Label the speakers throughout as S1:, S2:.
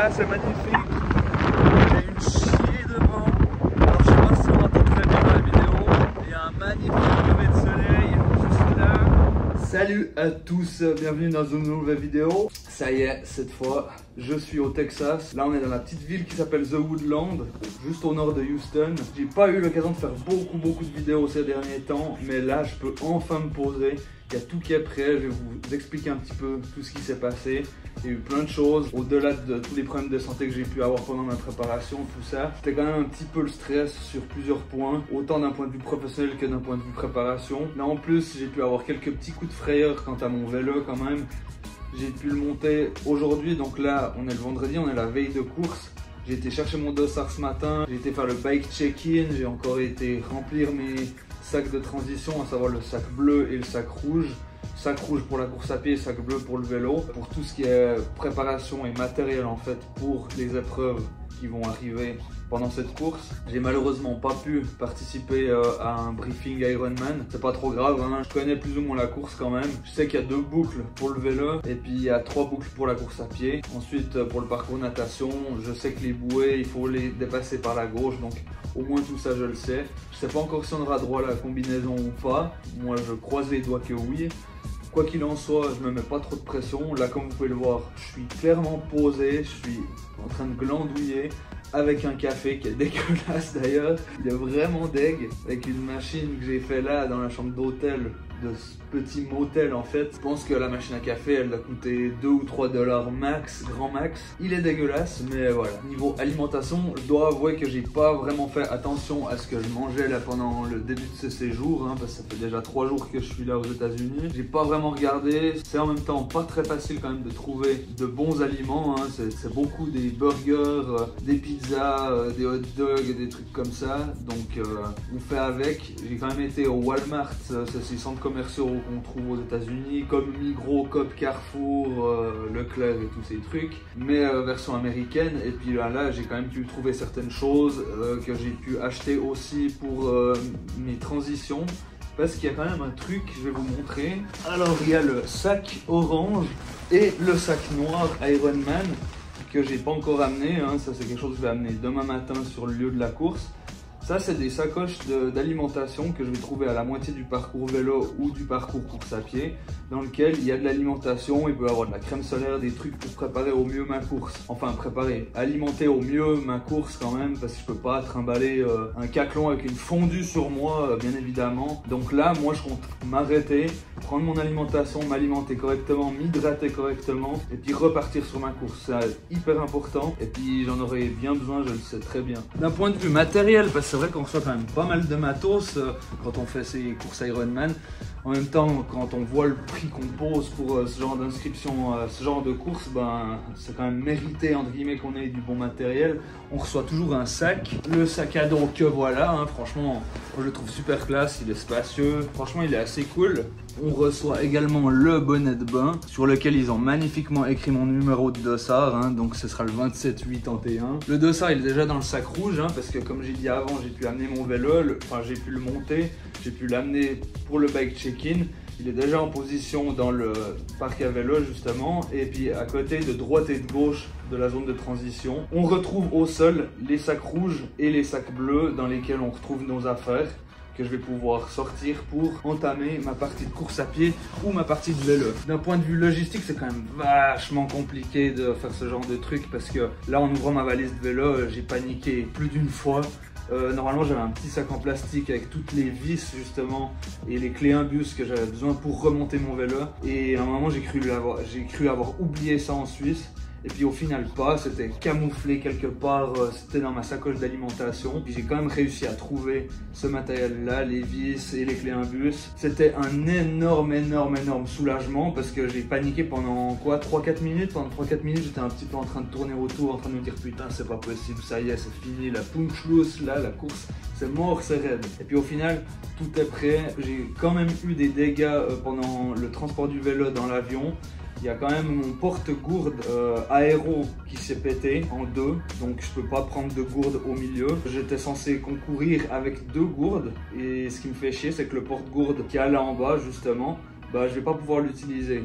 S1: là, c'est magnifique. Il y a une chier devant. Alors je sais pas si on entend très bien dans la vidéo. Il y a un magnifique lever de soleil juste là. Salut à tous, bienvenue dans une nouvelle vidéo. Ça y est, cette fois, je suis au Texas. Là, on est dans la petite ville qui s'appelle The Woodland, juste au nord de Houston. J'ai pas eu l'occasion de faire beaucoup de vidéos ces derniers temps, mais là, je peux enfin me poser. Il y a tout qui est prêt, je vais vous expliquer un petit peu tout ce qui s'est passé. Il y a eu plein de choses, au-delà de tous les problèmes de santé que j'ai pu avoir pendant ma préparation, tout ça. C'était quand même un petit peu le stress sur plusieurs points, autant d'un point de vue professionnel que d'un point de vue préparation. Là en plus, j'ai pu avoir quelques petits coups de frayeur quant à mon vélo quand même. J'ai pu le monter aujourd'hui, donc là on est le vendredi, on est la veille de course. J'ai été chercher mon dossard ce matin, j'ai été faire le bike check-in, j'ai encore été remplir mes sacs de transition, à savoir le sac bleu et le sac rouge. Sac rouge pour la course à pied, sac bleu pour le vélo. Pour tout ce qui est préparation et matériel en fait pour les épreuves qui vont arriver pendant cette course. J'ai malheureusement pas pu participer à un briefing Ironman. C'est pas trop grave, hein. Je connais plus ou moins la course quand même. Je sais qu'il y a 2 boucles pour le vélo et puis il y a 3 boucles pour la course à pied. Ensuite pour le parcours natation, je sais que les bouées, il faut les dépasser par la gauche, donc au moins tout ça je le sais. Je sais pas encore si on aura droit à la combinaison ou pas. Moi je croise les doigts que oui. Quoi qu'il en soit, je me mets pas trop de pression. Là, comme vous pouvez le voir, je suis clairement posé, je suis en train de glandouiller avec un café qui est dégueulasse d'ailleurs. Il est vraiment deg, avec une machine que j'ai fait là dans la chambre d'hôtel de ce petit motel en fait. Je pense que la machine à café elle a coûté 2 ou 3 $ max, grand max. Il est dégueulasse, mais voilà. Niveau alimentation, je dois avouer que j'ai pas vraiment fait attention à ce que je mangeais là pendant le début de ce séjour, hein, parce que ça fait déjà 3 jours que je suis là aux États-Unis. J'ai pas vraiment regardé. C'est en même temps pas très facile quand même de trouver de bons aliments, hein. C'est beaucoup des burgers, des pizzas, des hot dogs, des trucs comme ça. Donc on fait avec. J'ai quand même été au Walmart, c'est ces centres commerciaux qu'on trouve aux États-Unis, comme Migros, Coop, Carrefour, Leclerc et tous ces trucs, mais version américaine. Et puis là j'ai quand même pu trouver certaines choses que j'ai pu acheter aussi pour mes transitions, parce qu'il y a quand même un truc, je vais vous montrer. Alors il y a le sac orange et le sac noir Ironman que j'ai pas encore amené, hein. Ça c'est quelque chose que je vais amener demain matin sur le lieu de la course. Ça, c'est des sacoches d'alimentation que je vais trouver à la moitié du parcours vélo ou du parcours course à pied, dans lequel il y a de l'alimentation, il peut y avoir de la crème solaire, des trucs pour préparer au mieux ma course. Enfin, alimenter au mieux ma course quand même, parce que je peux pas trimballer un caclon avec une fondue sur moi, bien évidemment. Donc là, moi, je compte m'arrêter, prendre mon alimentation, m'alimenter correctement, m'hydrater correctement, et puis repartir sur ma course. C'est hyper important, et puis j'en aurai bien besoin, je le sais très bien. D'un point de vue matériel, parce que c'est vrai qu'on reçoit quand même pas mal de matos quand on fait ces courses Ironman. En même temps, quand on voit le prix qu'on pose pour ce genre d'inscription, ce genre de course, ben, c'est quand même mérité entre guillemets qu'on ait du bon matériel. On reçoit toujours un sac, le sac à dos que voilà, hein, franchement, je le trouve super classe, il est spacieux, franchement il est assez cool. On reçoit également le bonnet de bain sur lequel ils ont magnifiquement écrit mon numéro de dossard, hein, donc ce sera le 2781. Le dossard il est déjà dans le sac rouge, hein, parce que comme j'ai dit avant, j'ai pu amener mon vélo, enfin j'ai pu le monter, j'ai pu l'amener pour le bike check-in. Il est déjà en position dans le parc à vélo justement, et puis à côté de droite et de gauche de la zone de transition, on retrouve au sol les sacs rouges et les sacs bleus dans lesquels on retrouve nos affaires que je vais pouvoir sortir pour entamer ma partie de course à pied ou ma partie de vélo. D'un point de vue logistique, c'est quand même vachement compliqué de faire ce genre de truc, parce que là en ouvrant ma valise de vélo, j'ai paniqué plus d'une fois. Normalement j'avais un petit sac en plastique avec toutes les vis justement et les clés imbus que j'avais besoin pour remonter mon vélo, et à un moment j'ai cru avoir oublié ça en Suisse. Et puis au final pas, c'était camouflé quelque part, c'était dans ma sacoche d'alimentation. Puis j'ai quand même réussi à trouver ce matériel là, les vis et les clés imbus. C'était un énorme soulagement, parce que j'ai paniqué pendant quoi, 3-4 minutes. Pendant 3-4 minutes j'étais un petit peu en train de tourner autour, en train de me dire putain c'est pas possible, ça y est c'est fini, la punchlos là, la course c'est mort, c'est raide. Et puis au final tout est prêt. J'ai quand même eu des dégâts pendant le transport du vélo dans l'avion. Il y a quand même mon porte-gourde aéro qui s'est pété en 2, donc je peux pas prendre de gourde au milieu. J'étais censé concourir avec 2 gourdes, et ce qui me fait chier c'est que le porte-gourde qui est là en bas justement, bah je vais pas pouvoir l'utiliser.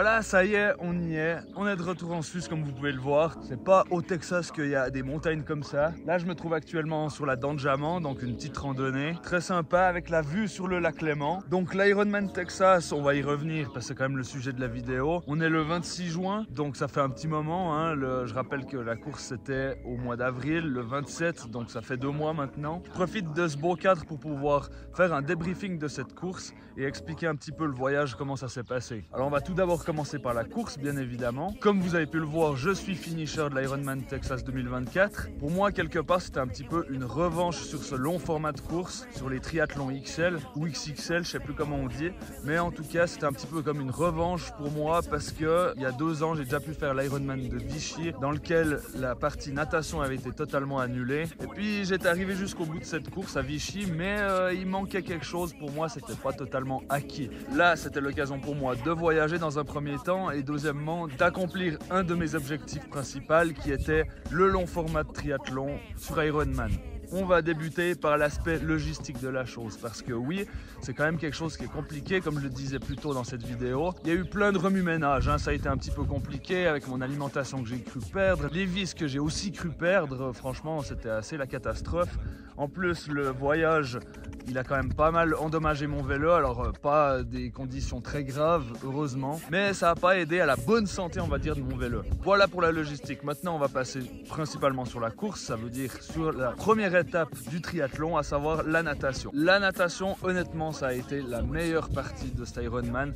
S1: Voilà, ça y est, on y est. On est de retour en Suisse comme vous pouvez le voir. C'est pas au Texas qu'il y a des montagnes comme ça. Là, je me trouve actuellement sur la Dent de Jamant, donc une petite randonnée. Très sympa avec la vue sur le lac Léman. Donc l'Ironman Texas, on va y revenir parce que c'est quand même le sujet de la vidéo. On est le 26 juin, donc ça fait un petit moment. Hein. Je rappelle que la course c'était au mois d'avril, le 27, donc ça fait 2 mois maintenant. Je profite de ce beau cadre pour pouvoir faire un débriefing de cette course et expliquer un petit peu le voyage, comment ça s'est passé. Alors on va tout d'abord commencer par la course, bien évidemment. Comme vous avez pu le voir, je suis finisher de l'Ironman Texas 2024. Pour moi, quelque part, c'était un petit peu une revanche sur ce long format de course, sur les triathlons XL ou XXL, je sais plus comment on dit. Mais en tout cas, c'était un petit peu comme une revanche pour moi parce que il y a 2 ans, j'ai déjà pu faire l'Ironman de Vichy, dans lequel la partie natation avait été totalement annulée. Et puis j'étais arrivé jusqu'au bout de cette course à Vichy, mais il manquait quelque chose pour moi, c'était pas totalement acquis. Là, c'était l'occasion pour moi de voyager dans un premier temps et deuxièmement d'accomplir un de mes objectifs principaux qui était le long format de triathlon sur Ironman. On va débuter par l'aspect logistique de la chose parce que oui, c'est quand même quelque chose qui est compliqué comme je le disais plus tôt dans cette vidéo. Il y a eu plein de remue-ménage, hein. Ça a été un petit peu compliqué avec mon alimentation que j'ai cru perdre, les vis que j'ai aussi cru perdre, franchement c'était assez la catastrophe. En plus le voyage, il a quand même pas mal endommagé mon vélo, alors pas des conditions très graves heureusement, mais ça n'a pas aidé à la bonne santé on va dire de mon vélo. Voilà pour la logistique, maintenant on va passer principalement sur la course, ça veut dire sur la première étape du triathlon, à savoir la natation. La natation, honnêtement, ça a été la meilleure partie de cet Ironman.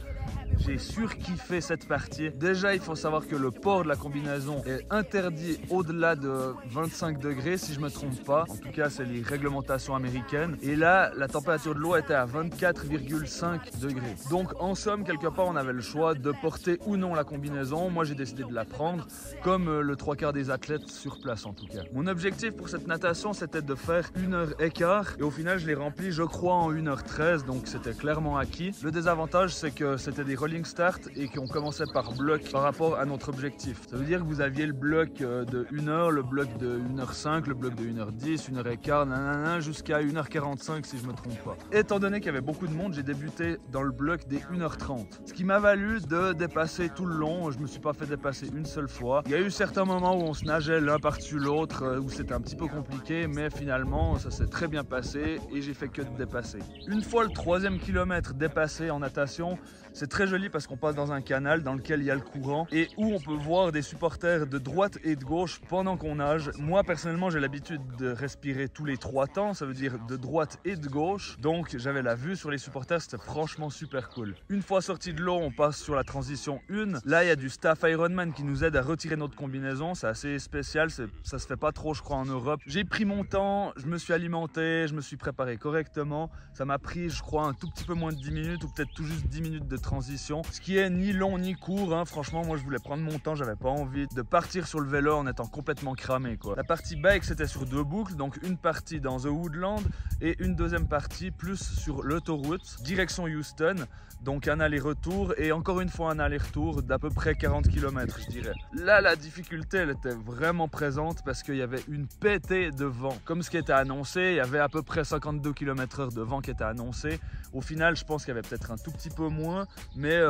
S1: J'ai surkiffé cette partie. Déjà, il faut savoir que le port de la combinaison est interdit au-delà de 25 degrés, si je ne me trompe pas. En tout cas, c'est les réglementations américaines. Et là, la température de l'eau était à 24,5 degrés. Donc, en somme, quelque part, on avait le choix de porter ou non la combinaison. Moi, j'ai décidé de la prendre, comme le 3/4 des athlètes sur place, en tout cas. Mon objectif pour cette natation, c'était de faire 1h15. Et au final, je l'ai rempli, je crois, en 1h13. Donc, c'était clairement acquis. Le désavantage, c'est que c'était des rolling start et qu'on commençait par bloc par rapport à notre objectif. Ça veut dire que vous aviez le bloc de 1h, le bloc de 1h05, le bloc de 1h10, 1h15, nanana, jusqu'à 1h45 si je me trompe pas. Étant donné qu'il y avait beaucoup de monde, j'ai débuté dans le bloc des 1h30. Ce qui m'a valu de dépasser tout le long. Je me suis pas fait dépasser une seule fois. Il y a eu certains moments où on se nageait l'un par-dessus l'autre, où c'était un petit peu compliqué, mais finalement ça s'est très bien passé et j'ai fait que de dépasser. Une fois le 3e kilomètre dépassé en natation, c'est très joli parce qu'on passe dans un canal dans lequel il y a le courant et où on peut voir des supporters de droite et de gauche pendant qu'on nage. Moi personnellement j'ai l'habitude de respirer tous les 3 temps, ça veut dire de droite et de gauche, donc j'avais la vue sur les supporters, c'était franchement super cool. Une fois sorti de l'eau, on passe sur la transition 1. Là il y a du staff Ironman qui nous aide à retirer notre combinaison, c'est assez spécial, ça se fait pas trop je crois en Europe. J'ai pris mon temps, je me suis alimenté, je me suis préparé correctement, ça m'a pris je crois un tout petit peu moins de 10 minutes ou peut-être tout juste 10 minutes de transition, ce qui est ni long ni court, hein. Franchement moi je voulais prendre mon temps, j'avais pas envie de partir sur le vélo en étant complètement cramé quoi. La partie bike c'était sur 2 boucles, donc une partie dans The Woodland et une deuxième partie plus sur l'autoroute direction Houston, donc un aller-retour et encore une fois un aller-retour d'à peu près 40 km je dirais. Là la difficulté elle était vraiment présente parce qu'il y avait une pétée de vent, comme ce qui était annoncé, il y avait à peu près 52 km/h de vent qui était annoncé. Au final je pense qu'il y avait peut-être un tout petit peu moins, mais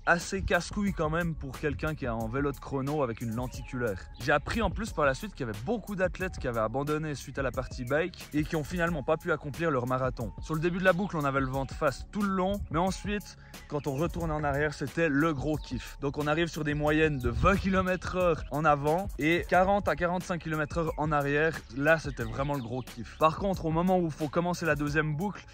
S1: assez casse-couille quand même pour quelqu'un qui est en vélo de chrono avec une lenticulaire. J'ai appris en plus par la suite qu'il y avait beaucoup d'athlètes qui avaient abandonné suite à la partie bike et qui ont finalement pas pu accomplir leur marathon. Sur le début de la boucle on avait le vent de face tout le long, mais ensuite quand on retourne en arrière c'était le gros kiff. Donc on arrive sur des moyennes de 20 km/h en avant et 40 à 45 km/h en arrière, là c'était vraiment le gros kiff. Par contre au moment où il faut commencer la deuxième boucle,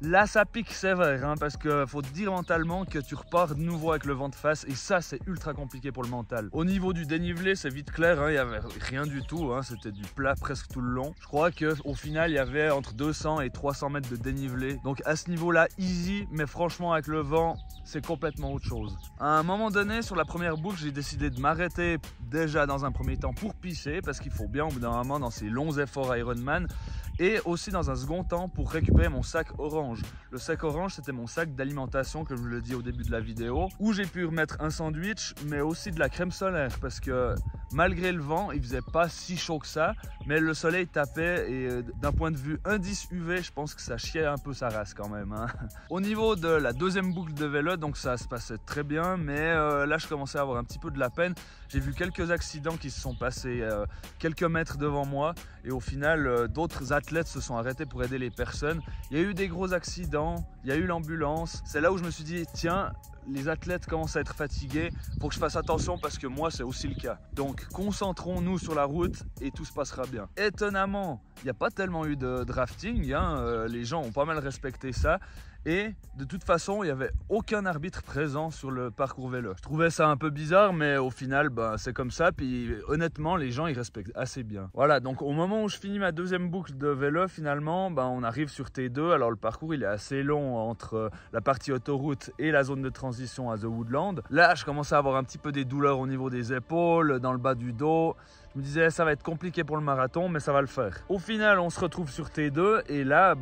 S1: là ça pique sévère hein, parce que faut te dire mentalement que tu repars de nouveau avec le vent de face et ça c'est ultra compliqué pour le mental. Au niveau du dénivelé c'est vite clair, hein, il n'y avait rien du tout, hein, c'était du plat presque tout le long. Je crois qu'au final il y avait entre 200 et 300 mètres de dénivelé, donc à ce niveau là easy, mais franchement avec le vent c'est complètement autre chose. À un moment donné sur la première boucle j'ai décidé de m'arrêter déjà dans un premier temps pour pisser parce qu'il faut bien au bout d'un moment dans ces longs efforts Ironman et aussi dans un second temps pour récupérer mon sac hors orange. Le sac orange, c'était mon sac d'alimentation, comme je le dis au début de la vidéo, où j'ai pu remettre un sandwich, mais aussi de la crème solaire, parce que malgré le vent, il faisait pas si chaud que ça, mais le soleil tapait et d'un point de vue indice UV, je pense que ça chiait un peu sa race quand même, hein. Au niveau de la deuxième boucle de vélo, donc ça se passait très bien, mais là je commençais à avoir un petit peu de la peine. J'ai vu quelques accidents qui se sont passés quelques mètres devant moi, et au final d'autres athlètes se sont arrêtés pour aider les personnes. Il y a eu des gros accidents, il y a eu l'ambulance. C'est là où je me suis dit, tiens, les athlètes commencent à être fatigués, faut que je fasse attention parce que moi c'est aussi le cas. Donc concentrons-nous sur la route et tout se passera bien. Étonnamment, il n'y a pas tellement eu de drafting, hein, les gens ont pas mal respecté ça. Et de toute façon, il n'y avait aucun arbitre présent sur le parcours vélo. Je trouvais ça un peu bizarre, mais au final, c'est comme ça. Puis honnêtement, les gens, ils respectent assez bien. Voilà, donc au moment où je finis ma deuxième boucle de vélo, finalement, on arrive sur T2. Alors le parcours, il est assez long entre la partie autoroute et la zone de transition à The Woodland. Là, je commençais à avoir un petit peu des douleurs au niveau des épaules, dans le bas du dos. Je me disais, ça va être compliqué pour le marathon, mais ça va le faire. Au final, on se retrouve sur T2 et là,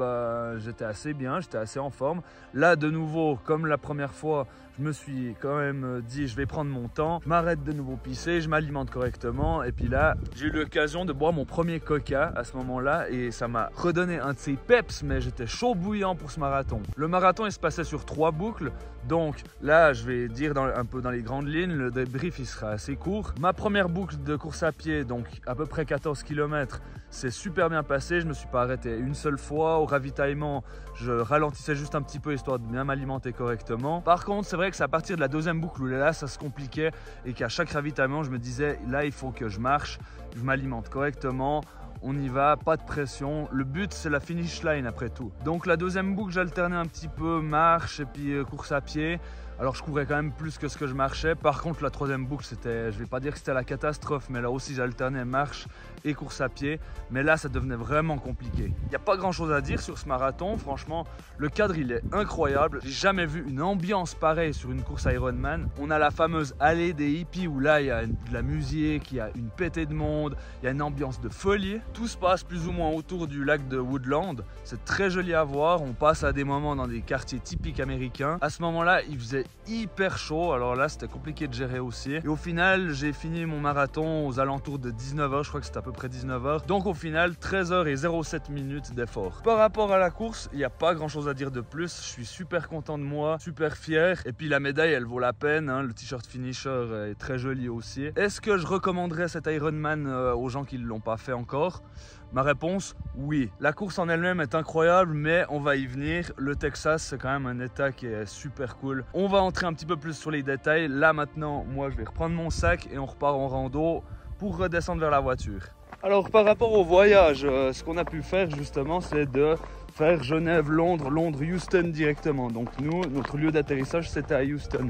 S1: j'étais assez bien, j'étais assez en forme. Là, de nouveau, comme la première fois, je me suis quand même dit, je vais prendre mon temps, je m'arrête de nouveau pisser, je m'alimente correctement. Et puis là, j'ai eu l'occasion de boire mon premier coca à ce moment-là et ça m'a redonné un de ces peps, mais j'étais chaud bouillant pour ce marathon. Le marathon, il se passait sur 3 boucles. Donc là, je vais dire un peu dans les grandes lignes, le débrief, il sera assez court. Ma première boucle de course à pied, donc à peu près 14 km, c'est super bien passé. Je ne me suis pas arrêté une seule fois. Au ravitaillement, je ralentissais juste un petit peu histoire de bien m'alimenter correctement. Par contre, c'est vrai que c'est à partir de la deuxième boucle où là, ça se compliquait et qu'à chaque ravitaillement, je me disais, là, il faut que je marche, je m'alimente correctement. On y va, pas de pression. Le but, c'est la finish line après tout. Donc la deuxième boucle, j'alternais un petit peu marche et puis course à pied. Alors je courais quand même plus que ce que je marchais. Par contre, la troisième boucle, c'était, je vais pas dire que c'était la catastrophe, mais là aussi j'alternais marche et course à pied. Mais là, ça devenait vraiment compliqué. Il n'y a pas grand chose à dire sur ce marathon. Franchement, le cadre, il est incroyable. J'ai jamais vu une ambiance pareille sur une course Ironman. On a la fameuse allée des hippies où là, il y a de la musique, il y a une pétée de monde, il y a une ambiance de folie. Tout se passe plus ou moins autour du lac de Woodland. C'est très joli à voir. On passe à des moments dans des quartiers typiques américains. À ce moment-là, il faisait hyper chaud. Alors là, c'était compliqué de gérer aussi. Et au final, j'ai fini mon marathon aux alentours de 19h. Je crois que c'était à peu près 19h. Donc au final, 13h07 minutes d'effort. Par rapport à la course, il n'y a pas grand-chose à dire de plus. Je suis super content de moi, super fier. Et puis la médaille, elle vaut la peine, hein. Le t-shirt finisher est très joli aussi. Est-ce que je recommanderais cet Ironman aux gens qui ne l'ont pas fait encore? Ma réponse, oui. La course en elle-même est incroyable, mais on va y venir. Le Texas, c'est quand même un état qui est super cool. On va entrer un petit peu plus sur les détails. Là, maintenant, moi, je vais reprendre mon sac et on repart en rando pour redescendre vers la voiture. Alors, par rapport au voyage, ce qu'on a pu faire, justement, c'est de faire Genève-Londres, Londres-Houston directement. Donc, nous, notre lieu d'atterrissage, c'était à Houston.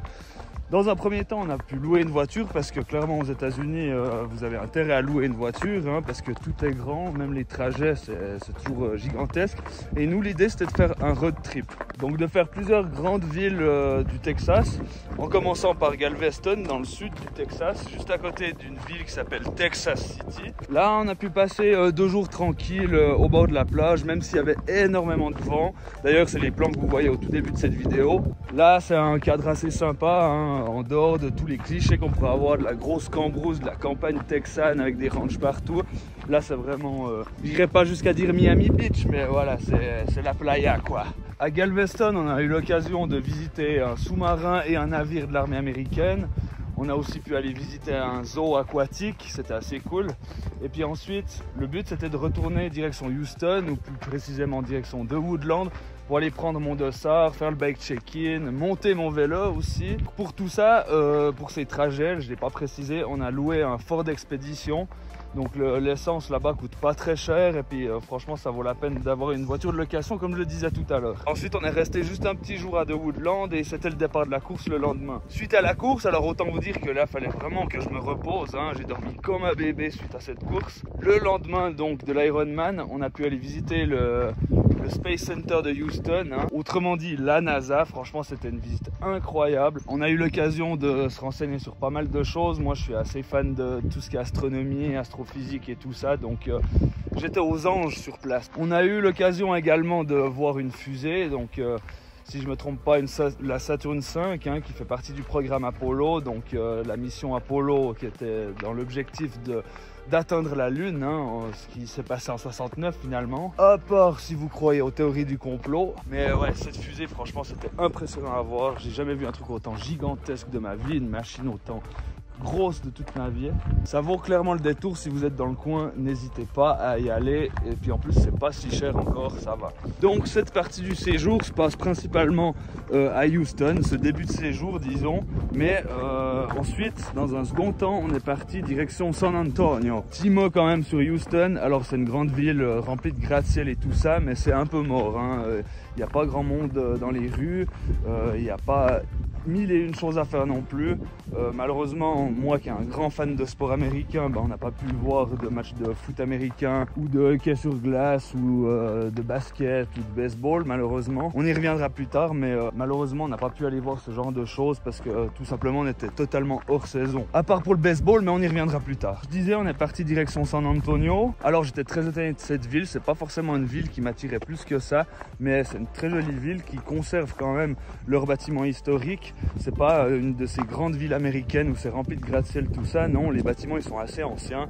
S1: Dans un premier temps, on a pu louer une voiture parce que clairement aux États-Unis, vous avez intérêt à louer une voiture, hein, parce que tout est grand, même les trajets, c'est toujours gigantesque. Et nous, l'idée, c'était de faire un road trip. Donc de faire plusieurs grandes villes du Texas, en commençant par Galveston, dans le sud du Texas, juste à côté d'une ville qui s'appelle Texas City. Là, on a pu passer 2 jours tranquilles au bord de la plage, même s'il y avait énormément de vent. D'ailleurs, c'est les plans que vous voyez au tout début de cette vidéo. Là, c'est un cadre assez sympa, hein, en dehors de tous les clichés qu'on pourrait avoir de la grosse cambrousse, de la campagne texane avec des ranchs partout. Là, c'est vraiment, je dirais pas jusqu'à dire Miami Beach, mais voilà, c'est la playa, quoi. À Galveston, on a eu l'occasion de visiter un sous-marin et un navire de l'armée américaine. On a aussi pu aller visiter un zoo aquatique, c'était assez cool. Et puis ensuite, le but c'était de retourner direction Houston, ou plus précisément direction de Woodland, pour aller prendre mon dossard, faire le bike check-in, monter mon vélo aussi. Pour tout ça, pour ces trajets, je ne l'ai pas précisé, on a loué un Ford Expedition. Donc l'essence là-bas coûte pas très cher et puis franchement ça vaut la peine d'avoir une voiture de location comme je le disais tout à l'heure. Ensuite on est resté juste un petit jour à The Woodland et c'était le départ de la course le lendemain. Suite à la course, alors autant vous dire que là fallait vraiment que je me repose, hein. J'ai dormi comme un bébé suite à cette course. Le lendemain donc de l'Ironman, on a pu aller visiter le Space Center de Houston, hein. Autrement dit la NASA. Franchement c'était une visite incroyable. On a eu l'occasion de se renseigner sur pas mal de choses. Moi je suis assez fan de tout ce qui est astronomie, astrophysique et tout ça, donc j'étais aux Anges sur place. On a eu l'occasion également de voir une fusée, donc si je ne me trompe pas, la Saturn V qui fait partie du programme Apollo, donc la mission Apollo qui était dans l'objectif d'atteindre la Lune, ce qui s'est passé en 69 finalement. À part si vous croyez aux théories du complot. Mais ouais, cette fusée, franchement, c'était impressionnant à voir. J'ai jamais vu un truc autant gigantesque de ma vie, une machine autant grosse de toute ma vie. Ça vaut clairement le détour. Si vous êtes dans le coin, n'hésitez pas à y aller, et puis en plus c'est pas si cher encore, ça va. Donc cette partie du séjour se passe principalement à Houston, ce début de séjour disons, mais ensuite dans un second temps on est parti direction San Antonio. Petit mot quand même sur Houston. Alors c'est une grande ville remplie de gratte-ciel et tout ça, mais c'est un peu mort, il n'y a pas grand monde dans les rues, il n'y a pas mille et une choses à faire non plus. Malheureusement, moi qui est un grand fan de sport américain, on n'a pas pu voir de match de foot américain ou de hockey sur glace ou de basket ou de baseball, malheureusement. On y reviendra plus tard, mais malheureusement on n'a pas pu aller voir ce genre de choses parce que tout simplement on était totalement hors saison. À part pour le baseball, mais on y reviendra plus tard. Je disais, on est parti direction San Antonio. Alors j'étais très étonné de cette ville. C'est pas forcément une ville qui m'attirait plus que ça, mais c'est une très jolie ville qui conserve quand même leurs bâtiments historiques. C'est pas une de ces grandes villes américaines où c'est rempli de gratte-ciel, tout ça. Non, les bâtiments ils sont assez anciens.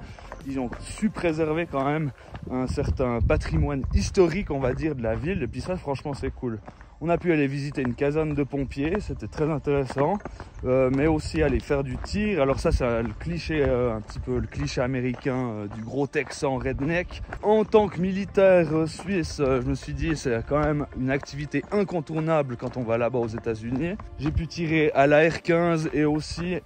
S1: Ils ont su préserver quand même un certain patrimoine historique, on va dire, de la ville. Et puis ça, franchement, c'est cool. On a pu aller visiter une caserne de pompiers, c'était très intéressant, mais aussi aller faire du tir. Alors ça, c'est le cliché, un petit peu le cliché américain du gros Texan redneck. En tant que militaire suisse, je me suis dit c'est quand même une activité incontournable quand on va là-bas aux États-Unis. J'ai pu tirer à la R15 et aussi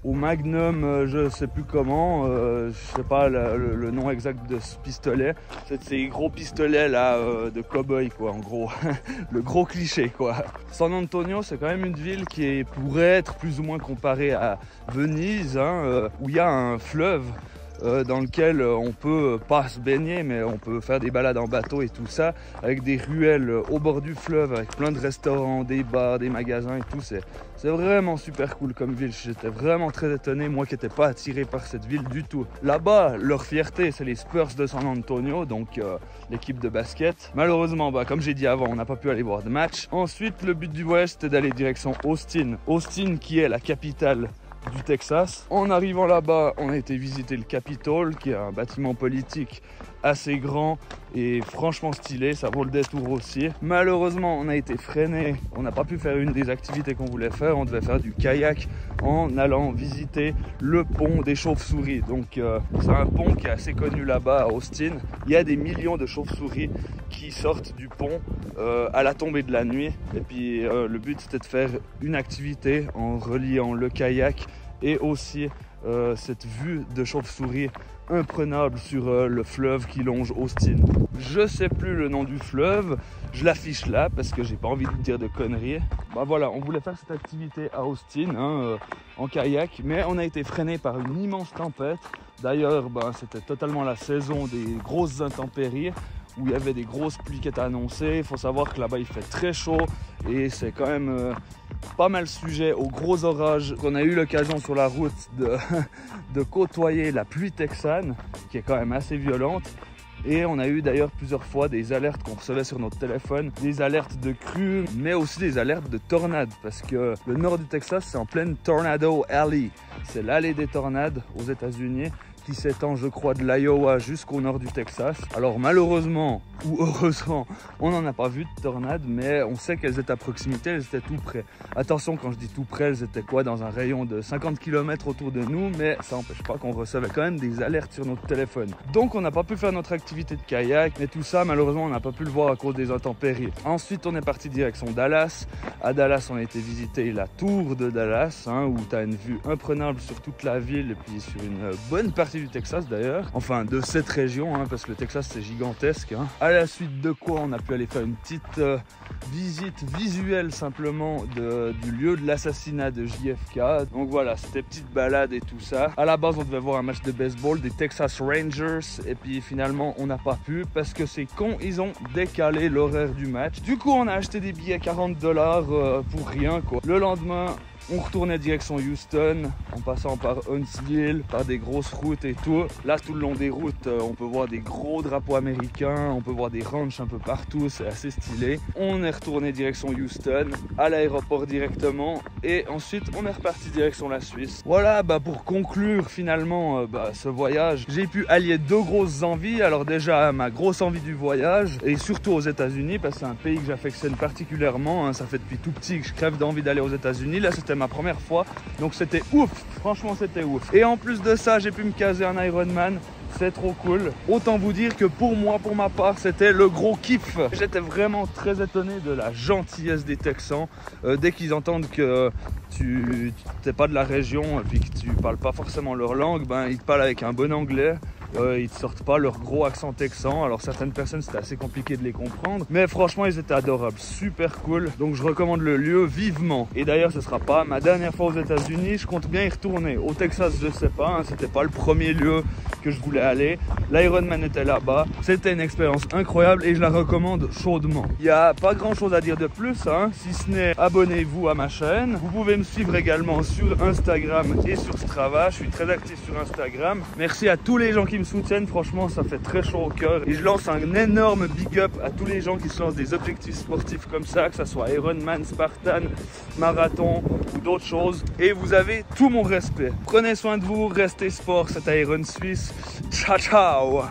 S1: au Magnum, je sais plus comment, je sais pas le nom exact de ce pistolet. C'est ces gros pistolets là de cow-boy quoi, en gros, le gros cliché quoi. San Antonio, c'est quand même une ville qui pourrait être plus ou moins comparée à Venise, où il y a un fleuve dans lequel on peut pas se baigner, mais on peut faire des balades en bateau et tout ça, avec des ruelles au bord du fleuve, avec plein de restaurants, des bars, des magasins et tout. C'est vraiment super cool comme ville. J'étais vraiment très étonné, moi qui n'étais pas attiré par cette ville du tout. Là-bas, leur fierté, c'est les Spurs de San Antonio, donc l'équipe de basket. Malheureusement, comme j'ai dit avant, on n'a pas pu aller voir de match. Ensuite, le but du voyage, c'était d'aller direction Austin. Austin qui est la capitale du Texas. En arrivant là-bas, on a été visiter le Capitole, qui est un bâtiment politique assez grand et franchement stylé, ça vaut le détour aussi. Malheureusement, on a été freiné, on n'a pas pu faire une des activités qu'on voulait faire. On devait faire du kayak en allant visiter le pont des chauves-souris. Donc c'est un pont qui est assez connu là-bas à Austin. Il y a des millions de chauves-souris qui sortent du pont à la tombée de la nuit. Et puis le but c'était de faire une activité en reliant le kayak et aussi cette vue de chauve-souris imprenable sur le fleuve qui longe Austin. Je sais plus le nom du fleuve, je l'affiche là parce que j'ai pas envie de dire de conneries. Voilà, on voulait faire cette activité à Austin en kayak, mais on a été freiné par une immense tempête. D'ailleurs, c'était totalement la saison des grosses intempéries, où il y avait des grosses pluies qui étaient annoncées. Il faut savoir que là-bas il fait très chaud et c'est quand même pas mal sujet aux gros orages. On a eu l'occasion sur la route de côtoyer la pluie texane qui est quand même assez violente. Et on a eu d'ailleurs plusieurs fois des alertes qu'on recevait sur notre téléphone, des alertes de crue, mais aussi des alertes de tornades, parce que le nord du Texas, c'est en pleine Tornado Alley. C'est l'allée des tornades aux États-Unis, qui s'étend, je crois, de l'Iowa jusqu'au nord du Texas. Alors malheureusement, ou heureusement, on n'en a pas vu de tornades, mais on sait qu'elles étaient à proximité, elles étaient tout près. Attention, quand je dis tout près, elles étaient quoi, dans un rayon de 50 km autour de nous, mais ça n'empêche pas qu'on recevait quand même des alertes sur notre téléphone. Donc on n'a pas pu faire notre activité de kayak, mais tout ça, malheureusement, on n'a pas pu le voir à cause des intempéries. Ensuite, on est parti direction Dallas. À Dallas, on a été visiter la tour de Dallas, où tu as une vue imprenable sur toute la ville et puis sur une bonne partie du Texas d'ailleurs, enfin de cette région, parce que le Texas c'est gigantesque. À la suite de quoi on a pu aller faire une petite visite visuelle simplement du lieu de l'assassinat de JFK. Donc voilà, c'était petite balade et tout ça. À la base on devait voir un match de baseball des Texas Rangers et puis finalement on n'a pas pu parce que c'est con, ils ont décalé l'horaire du match. Du coup on a acheté des billets $40 pour rien quoi. Le lendemain On retournait direction Houston, en passant par Huntsville, par des grosses routes et tout. Là, tout le long des routes, on peut voir des gros drapeaux américains, on peut voir des ranchs un peu partout, c'est assez stylé. On est retourné direction Houston, à l'aéroport directement, et ensuite on est reparti direction la Suisse. Voilà, pour conclure finalement ce voyage, j'ai pu allier deux grosses envies. Alors déjà, ma grosse envie du voyage, et surtout aux États-Unis, parce que c'est un pays que j'affectionne particulièrement, hein. Ça fait depuis tout petit que je crève d'envie d'aller aux États-Unis. Là, c'était ma première fois, donc c'était ouf, franchement c'était ouf. Et en plus de ça, j'ai pu me caser un Ironman, c'est trop cool. Autant vous dire que pour moi, pour ma part, c'était le gros kiff. J'étais vraiment très étonné de la gentillesse des Texans. Dès qu'ils entendent que tu n'es pas de la région et puis que tu parles pas forcément leur langue, ils te parlent avec un bon anglais. Ils ne sortent pas leur gros accent texan. Alors certaines personnes, c'était assez compliqué de les comprendre, mais franchement ils étaient adorables, super cool. Donc je recommande le lieu vivement. Et d'ailleurs ce sera pas ma dernière fois aux États-Unis, je compte bien y retourner. Au Texas je sais pas, hein, c'était pas le premier lieu que je voulais aller. L'Ironman était là-bas, c'était une expérience incroyable et je la recommande chaudement. Il n'y a pas grand chose à dire de plus, hein, si ce n'est abonnez-vous à ma chaîne. Vous pouvez me suivre également sur Instagram et sur Strava, je suis très actif sur Instagram. Merci à tous les gens qui me soutiennent, franchement ça fait très chaud au cœur. Et je lance un énorme big up à tous les gens qui se lancent des objectifs sportifs comme ça, que ce soit Ironman, Spartan, marathon ou d'autres choses. Et vous avez tout mon respect. Prenez soin de vous, restez sport, c'était Iron Suisse. Ciao ciao.